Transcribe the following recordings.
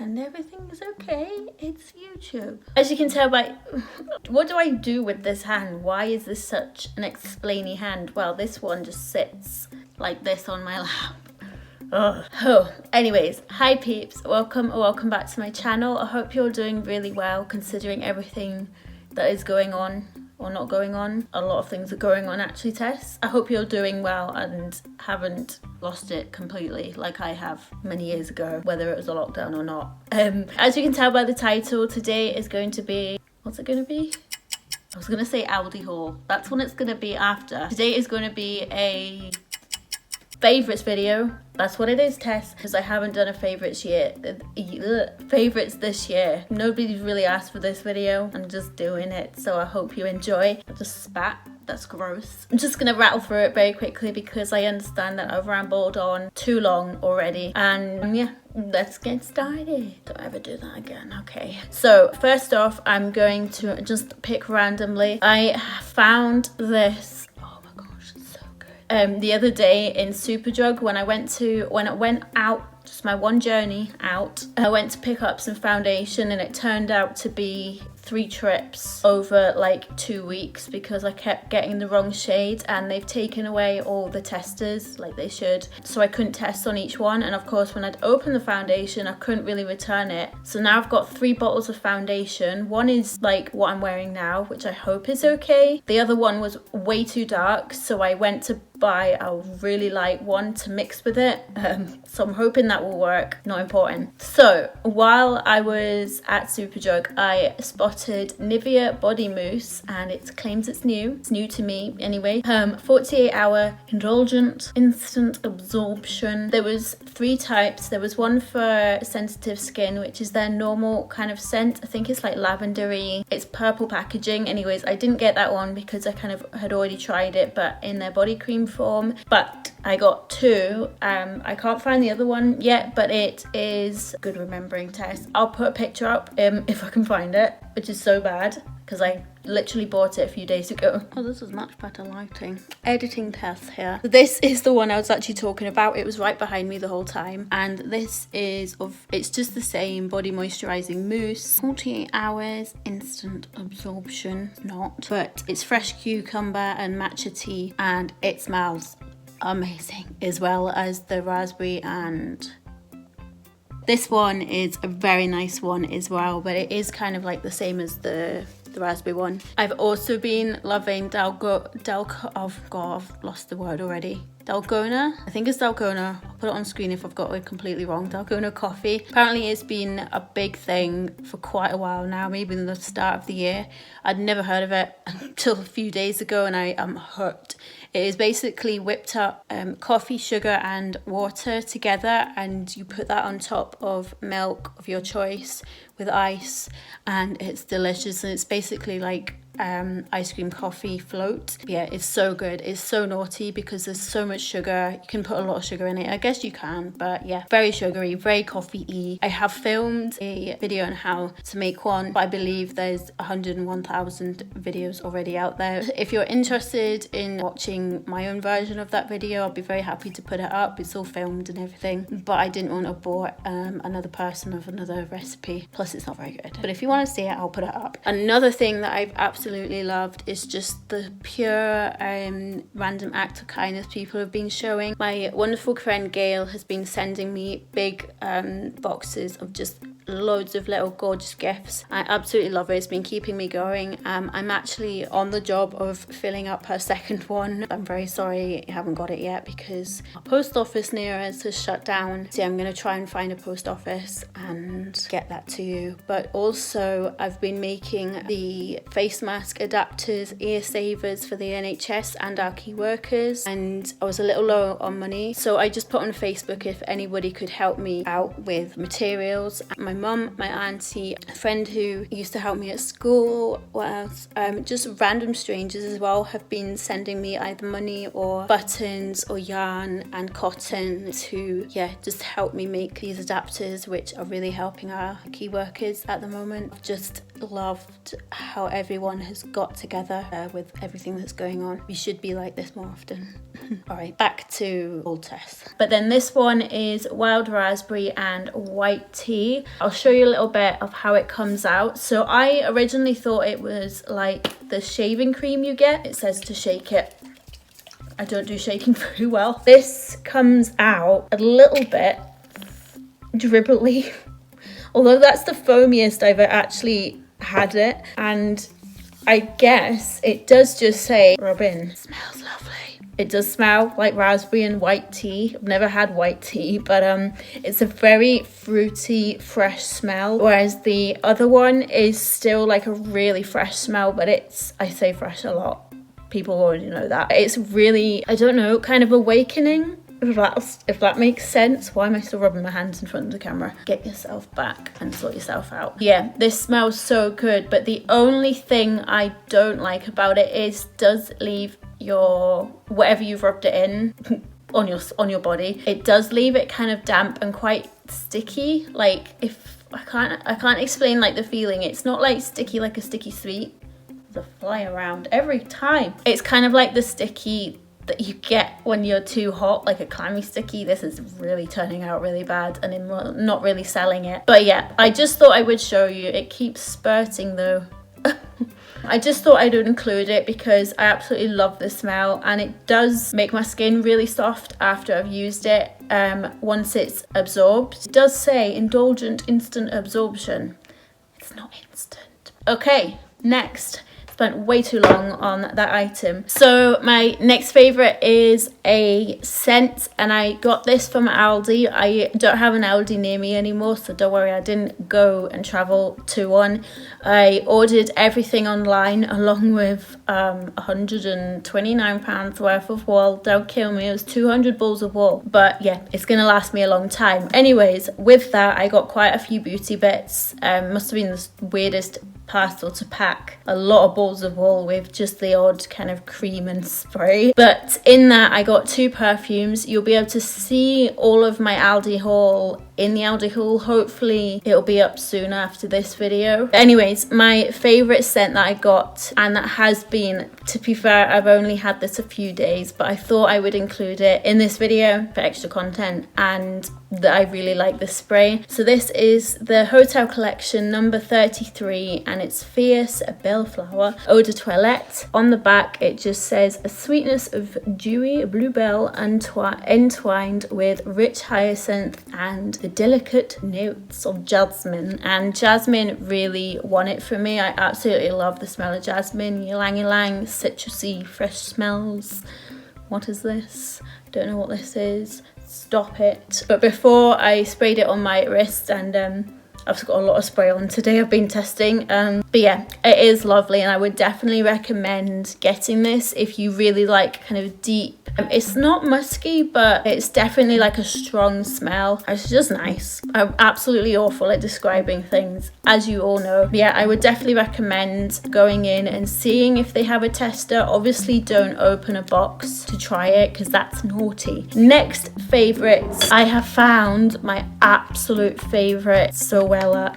and everything is okay. It's YouTube. As you can tell by... What do I do with this hand? Why is this such an explainy hand? Well, this one just sits like this on my lap. Ugh. Oh, anyways, hi peeps, welcome back to my channel. I hope you're doing really well considering everything that is going on or not going on. A lot of things are going on actually, Tess. I hope you're doing well and haven't lost it completely like I have many years ago, whether it was a lockdown or not. As you can tell by the title, today is going to be, what's it going to be? I was going to say Aldi haul. That's what it's going to be after. Today is going to be a favourites video. That's what it is, Tess, because I haven't done a favourites this year. Nobody's really asked for this video. I'm just doing it, so I hope you enjoy. I just spat. That's gross. I'm just gonna rattle through it very quickly because I understand that I've rambled on too long already. And yeah, let's get started. Don't ever do that again. Okay. So first off, I'm going to just pick randomly. I found this the other day in Superdrug when I went out, just my one journey out, I went to pick up some foundation and it turned out to be 3 trips over like 2 weeks because I kept getting the wrong shade and they've taken away all the testers like they should, so I couldn't test on each one. And of course when I'd opened the foundation I couldn't really return it, so now I've got 3 bottles of foundation. One is like what I'm wearing now, which I hope is okay. The other one was way too dark, so I went to buy a really light one to mix with it, so I'm hoping that will work. Not important. So while I was at Superdrug I spotted Nivea Body Mousse and it claims it's new to me anyway. 48-hour indulgent instant absorption. There was 3 types. There was one for sensitive skin, which is their normal kind of scent. I think it's like lavendery. It's purple packaging. Anyways, I didn't get that one because I kind of had already tried it, but in their body cream form. But I got 2. I can't find the other one yet, but it is good remembering, Tess. I'll put a picture up if I can find it, which is so bad because I literally bought it a few days ago. Oh, this is much better lighting. Editing Tess here. This is the one I was actually talking about. It was right behind me the whole time, and this is it's just the same body moisturizing mousse. 48 hours instant absorption, but it's fresh cucumber and matcha tea, and it smells amazing, as well as the raspberry. And this one is a very nice one as well, but it is kind of like the same as the raspberry one. I've also been loving oh god, I've lost the word already. Dalgona? I think it's Dalgona. I'll put it on screen if I've got it completely wrong. Dalgona coffee. Apparently it's been a big thing for quite a while now, maybe in the start of the year. I'd never heard of it until a few days ago and I am hooked. It is basically whipped up coffee, sugar and water together, and you put that on top of milk of your choice with ice, and it's delicious. And it's basically like ice cream coffee float. Yeah, it's so good. It's so naughty because there's so much sugar. You can put a lot of sugar in it. I guess you can, but yeah, very sugary, very coffee-y. I have filmed a video on how to make one, but I believe there's 101,000 videos already out there. If you're interested in watching my own version of that video, I'll be very happy to put it up. It's all filmed and everything, but I didn't want to bore another person with another recipe. Plus it's not very good. But if you want to see it, I'll put it up. Another thing that I've absolutely loved is just the pure random act of kindness people have been showing. My wonderful friend Gail has been sending me big boxes of just loads of little gorgeous gifts. I absolutely love it. It's been keeping me going. I'm actually on the job of filling up her second one. I'm very sorry I haven't got it yet because our post office near us has shut down. So I'm going to try and find a post office and get that to you. But also I've been making the face mask adapters, ear savers for the NHS and our key workers, and I was a little low on money, so I just put on Facebook if anybody could help me out with materials. My mum, my auntie, a friend who used to help me at school, what else? Just random strangers as well have been sending me either money or buttons or yarn and cotton to just help me make these adapters, which are really helping our key workers at the moment. I've just loved how everyone has got together with everything that's going on. We should be like this more often. All right, back to Old Tess. But then this one is wild raspberry and white tea. I'll show you a little bit of how it comes out. So I originally thought it was like the shaving cream you get. It says to shake it. I don't do shaking very well. This comes out a little bit dribbly, although that's the foamiest I've actually had it. And I guess it does just say rub in. Smells lovely. It does smell like raspberry and white tea. I've never had white tea, but it's a very fruity, fresh smell, whereas the other one is still like a really fresh smell, but I say fresh a lot. People already know that. It's really, I don't know, kind of awakening, if that makes sense. Why am I still rubbing my hands in front of the camera? Get yourself back and sort yourself out. Yeah, this smells so good, but the only thing I don't like about it is does leave your, whatever you've rubbed it in on your body, it does leave it kind of damp and quite sticky. Like, if I can't explain like the feeling. It's not like sticky like a sticky sweet. The fly around every time. It's kind of like the sticky that you get when you're too hot, like a clammy sticky. This is really turning out really bad and I'm not really selling it. But yeah, I just thought I would show you. It keeps spurting though. I just thought I'd include it because I absolutely love the smell, and it does make my skin really soft after I've used it once it's absorbed. It does say indulgent instant absorption. It's not instant. Okay, next. Spent way too long on that item. So my next favorite is a scent, and I got this from Aldi. I don't have an Aldi near me anymore, so don't worry, I didn't go and travel to one. I ordered everything online along with £129 worth of wool. Don't kill me, it was 200 balls of wool, but yeah, it's gonna last me a long time. Anyways, with that I got quite a few beauty bits. Must have been the weirdest parcel to pack. A lot of balls of wool with just the odd kind of cream and spray. But in that I got 2 perfumes. You'll be able to see all of my Aldi haul in the Aldi haul. Hopefully it'll be up soon after this video. Anyways, my favourite scent that I got, and that has been, to be fair, I've only had this a few days, but I thought I would include it in this video for extra content, and that I really like the spray. So this is the Hotel Collection number 33, and it's Fierce Bellflower Eau de Toilette. On the back it just says a sweetness of dewy bluebell entwined with rich hyacinth and the delicate notes of jasmine. And jasmine really won it for me. I absolutely love the smell of jasmine. Ylang ylang, citrusy, fresh smells. What is this? Don't know what this is. Stop it. But before I sprayed it on my wrist, and I've got a lot of spray on today, I've been testing, but yeah, it is lovely, and I would definitely recommend getting this if you really like kind of deep, it's not musky, but it's definitely like a strong smell. It's just nice. I'm absolutely awful at describing things, as you all know. But yeah, I would definitely recommend going in and seeing if they have a tester. Obviously don't open a box to try it because that's naughty. Next favourites, I have found my absolute favourite Zoflora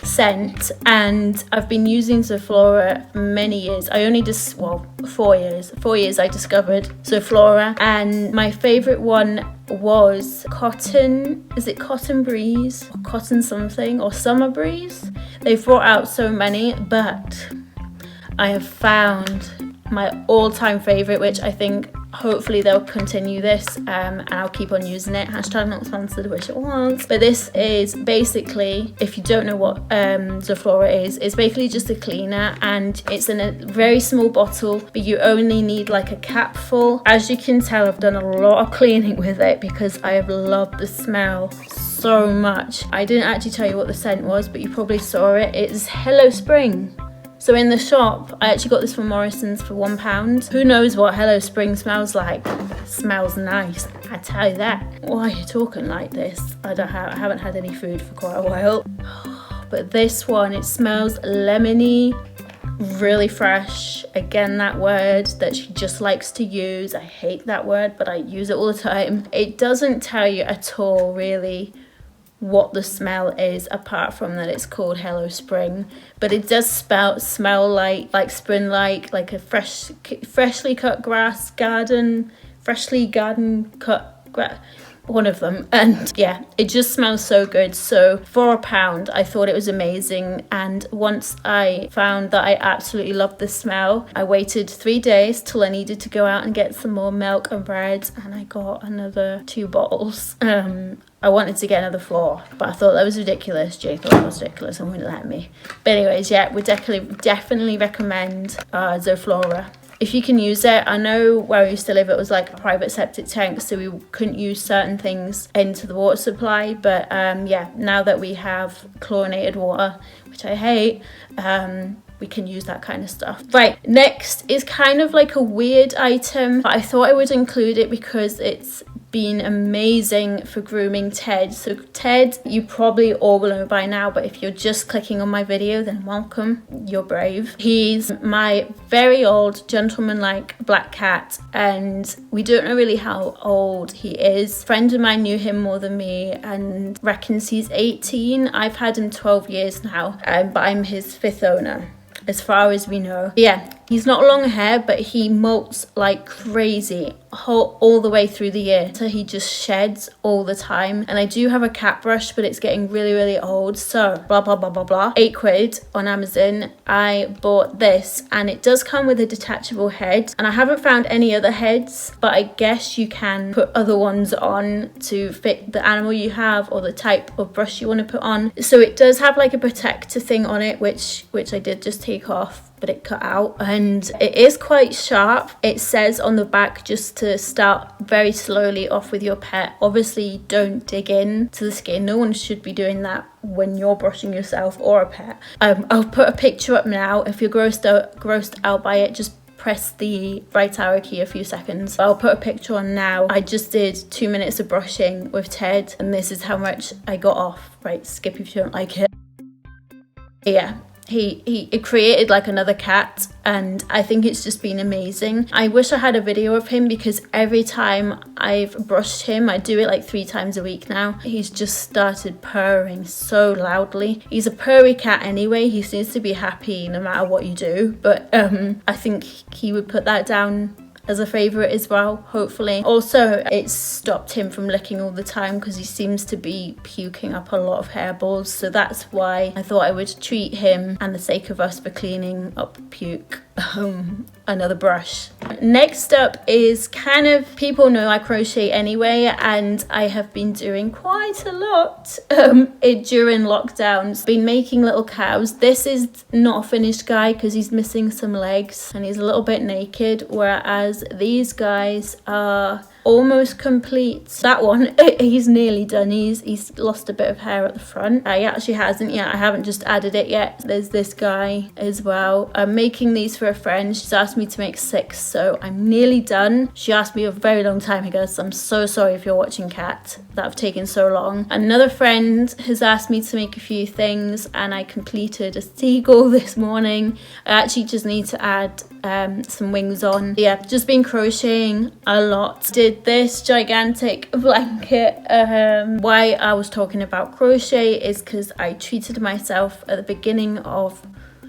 scent, and I've been using Zoflora many years. I only just, well, 4 years I discovered Zoflora, and my favourite one was Cotton, is it Cotton Breeze or Cotton something or Summer Breeze? They've brought out so many, but I have found my all-time favourite, which I think hopefully they'll continue this, and I'll keep on using it. Hashtag not sponsored, wish it was. But this is basically, if you don't know what Zoflora is, it's basically just a cleaner, and it's in a very small bottle, but you only need like a cap full. As you can tell, I've done a lot of cleaning with it because I have loved the smell so much. I didn't actually tell you what the scent was, but you probably saw it. It's Hello Spring. So in the shop, I actually got this from Morrison's for £1. Who knows what Hello Spring smells like? It smells nice, I tell you that. Why are you talking like this? I haven't had any food for quite a while. But this one, it smells lemony, really fresh. Again, that word that she just likes to use. I hate that word, but I use it all the time. It doesn't tell you at all, really, what the smell is, apart from that it's called Hello Spring. But it does smell like spring, like a freshly cut grass garden, freshly garden cut grass, one of them. And yeah, it just smells so good. So for £1, I thought it was amazing. And once I found that I absolutely loved the smell, I waited 3 days till I needed to go out and get some more milk and bread, and I got another 2 bottles. I wanted to get another 4, but I thought that was ridiculous. Jay thought that was ridiculous and wouldn't let me. But anyways, yeah, we definitely recommend Zoflora. If you can use it. I know where we used to live, it was like a private septic tank, so we couldn't use certain things into the water supply. But yeah, now that we have chlorinated water, which I hate, we can use that kind of stuff. Right, next is kind of like a weird item, but I thought I would include it because it's been amazing for grooming Ted. So Ted, you probably all will know by now, but if you're just clicking on my video, then welcome, you're brave. He's my very old gentleman-like black cat, and we don't know really how old he is. A friend of mine knew him more than me and reckons he's 18. I've had him 12 years now, but I'm his 5th owner, as far as we know. Yeah, he's not long hair, but he molts like crazy all the way through the year, so he just sheds all the time. And I do have a cat brush, but it's getting really old, so blah blah blah blah blah. £8 on Amazon. I bought this, and it does come with a detachable head, and I haven't found any other heads, but I guess you can put other ones on to fit the animal you have or the type of brush you want to put on. So it does have like a protector thing on it, which I did just take off, but it cut out, and it is quite sharp. It says on the back just to start very slowly off with your pet. Obviously don't dig in to the skin. No one should be doing that when you're brushing yourself or a pet. I'll put a picture up now. If you're grossed out by it, just press the right arrow key a few seconds. I'll put a picture on now. I just did 2 minutes of brushing with Ted, and this is how much I got off. Right, skip if you don't like it. Yeah, it created like another cat, and I think it's just been amazing. I wish I had a video of him, because every time I've brushed him, I do it like 3 times a week now, he's just started purring so loudly. He's a purry cat anyway. He seems to be happy no matter what you do, but I think he would put that down as a favourite as well, hopefully. Also, it's stopped him from licking all the time because he seems to be puking up a lot of hairballs, so that's why I thought I would treat him, and the sake of us, for cleaning up puke, another brush. Next up is kind of, people know I crochet anyway, and I have been doing quite a lot during lockdowns. Been making little cows. This is not a finished guy because he's missing some legs and he's a little bit naked, whereas these guys are almost complete. That one, he's nearly done. He's lost a bit of hair at the front. He actually hasn't yet. I haven't just added it yet. There's this guy as well. I'm making these for a friend. She's asked me to make 6, so I'm nearly done. She asked me a very long time ago, so I'm so sorry if you're watching, Kat, that I've taken so long. Another friend has asked me to make a few things, and I completed a seagull this morning. I actually just need to add some wings on. Yeah, just been crocheting a lot. Did this gigantic blanket. Why I was talking about crochet is because I treated myself at the beginning of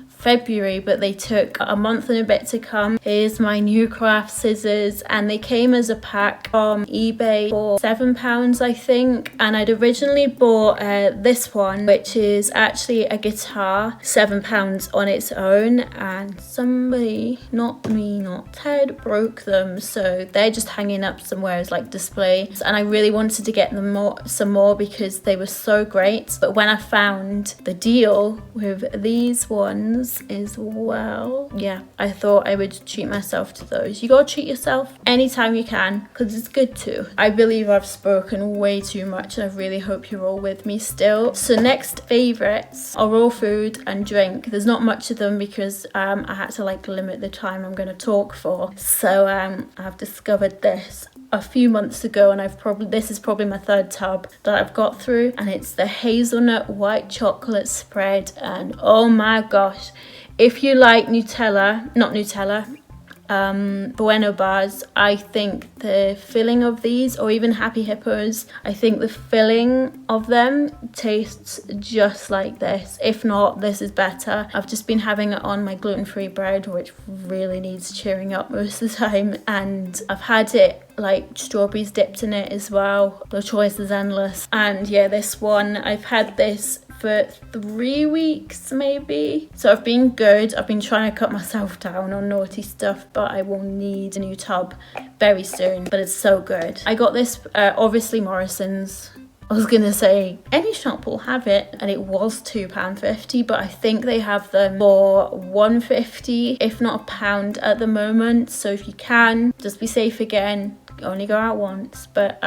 February, but they took a month and a bit to come. Here's my new craft scissors, and they came as a pack from eBay for £7, I think, and I'd originally bought this one, which is actually a guitar, £7 on its own, and somebody, not me, not Ted, broke them, so they're just hanging up somewhere as like displays, and I really wanted to get them some more because they were so great. But when I found the deal with these ones as well, yeah, I thought I would treat myself to those. You gotta treat yourself anytime you can, because it's good too. I believe I've spoken way too much, and I really hope you're all with me still. So next favourites are raw food and drink. There's not much of them because I had to like limit the time I'm going to talk for. So I've discovered this a few months ago, and this is probably my 3rd tub that I've got through, and it's the hazelnut white chocolate spread. And oh my gosh, if you like Nutella, not Nutella, Bueno bars, I think the filling of these, or even Happy Hippos, I think the filling of them tastes just like this. If not, this is better. I've just been having it on my gluten-free bread, which really needs cheering up most of the time, and I've had it like strawberries dipped in it as well. The choice is endless. And yeah, this one, I've had this for 3 weeks maybe, so I've been good. I've been trying to cut myself down on naughty stuff, but I will need a new tub very soon. But it's so good. I got this obviously Morrison's. I was gonna say any shop will have it, and it was £2.50, but I think they have them for £1.50, if not £1 at the moment. So if you can, just be safe again. Only go out once, but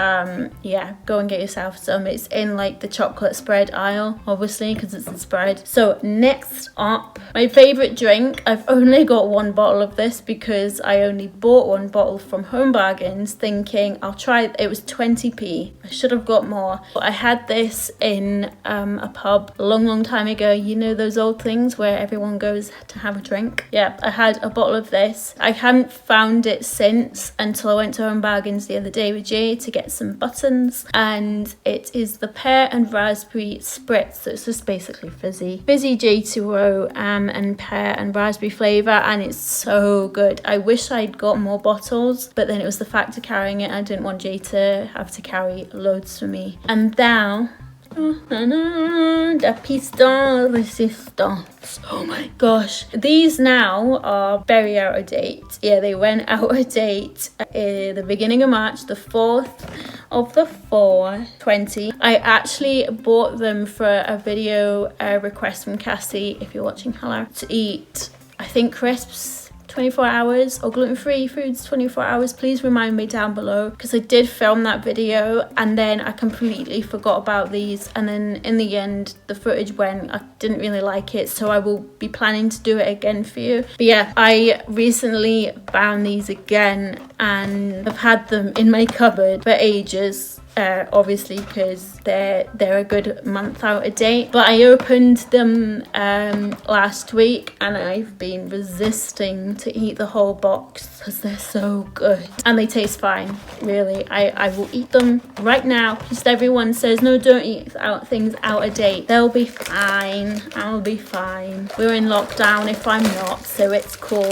yeah, go and get yourself some. It's in like the chocolate spread aisle, obviously, because it's a spread. So next up, my favorite drink. I've only got one bottle of this because I only bought one bottle from Home Bargains thinking I'll try it. It was 20p. I should have got more, but I had this in a pub a long time ago. You know those old things where everyone goes to have a drink? Yeah, I had a bottle of this. I hadn't found it since until I went to Home Bargains the other day with Jay to get some buttons, and it is the pear and raspberry spritz. So it's just basically fizzy J2O and pear and raspberry flavour, and it's so good. I wish I'd got more bottles, but then it was the fact of carrying it. I didn't want Jay to have to carry loads for me. And now the piece de resistance. Oh my gosh, these now are very out of date. Yeah, they went out of date the beginning of March, the 4th of the 4th, 20. I actually bought them for a video request from Cassie, if you're watching, hello, to eat, I think, crisps 24 hours or gluten-free foods 24 hours. Please remind me down below, because I did film that video and then I completely forgot about these, and then in the end the footage went. I didn't really like it, so I will be planning to do it again for you. But yeah, I recently found these again and I've had them in my cupboard for ages. Obviously because they're a good month out of date, but I opened them last week and I've been resisting to eat the whole box because they're so good and they taste fine. Really, I will eat them right now. Just everyone says no, don't eat things out of date. They'll be fine. I'll be fine. We're in lockdown if I'm not, so it's cool.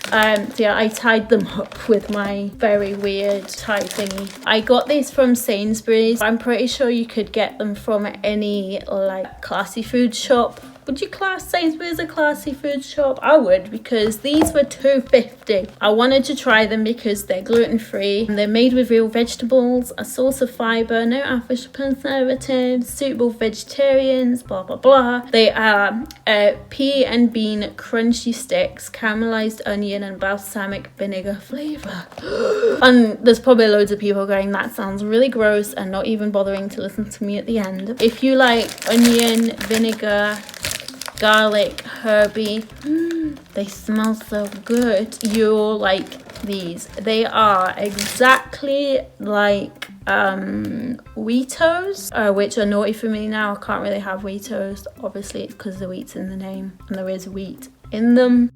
So yeah, I tied them up with my very weird tie thingy. I got these from Sainsbury's. I'm pretty sure you could get them from any like classy food shop. Would you class Sainsbury's a classy food shop? I would, because these were £2.50. I wanted to try them because they're gluten-free and they're made with real vegetables, a source of fibre, no artificial preservatives, suitable for vegetarians, blah blah blah. They are pea and bean crunchy sticks, caramelized onion and balsamic vinegar flavour. And there's probably loads of people going, that sounds really gross, and not even bothering to listen to me at the end. If you like onion, vinegar, garlic, herby, they smell so good, you'll like these. They are exactly like Wheatos, which are naughty for me now. I can't really have Wheatos, obviously it's because the wheat's in the name and there is wheat in them.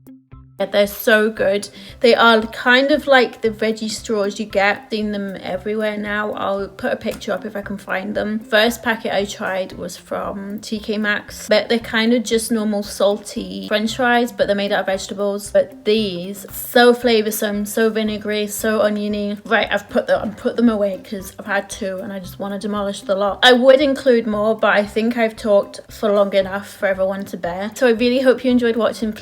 Yeah, they're so good. They are kind of like the veggie straws you get. Seen them everywhere now. I'll put a picture up if I can find them. First packet I tried was from TK Maxx, but they're kind of just normal salty french fries, but they're made out of vegetables. But these, so flavoursome, so vinegary, so oniony. Right, I've put them away because I've had two and I just want to demolish the lot. I would include more, but I think I've talked for long enough for everyone to bear. So I really hope you enjoyed watching.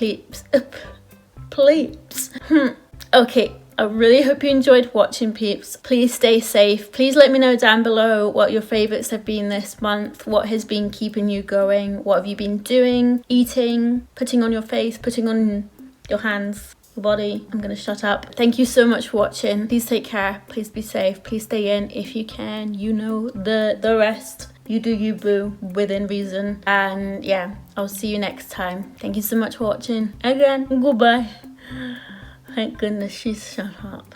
Okay, I really hope you enjoyed watching, peeps. Please stay safe. Please let me know down below what your favourites have been this month, what has been keeping you going, what have you been doing, eating, putting on your face, putting on your hands, your body. I'm gonna shut up. Thank you so much for watching. Please take care, please be safe, please stay in if you can. You know the rest. You do you, boo, within reason. And yeah, I'll see you next time. Thank you so much for watching. Again, goodbye. Thank goodness she's shut up.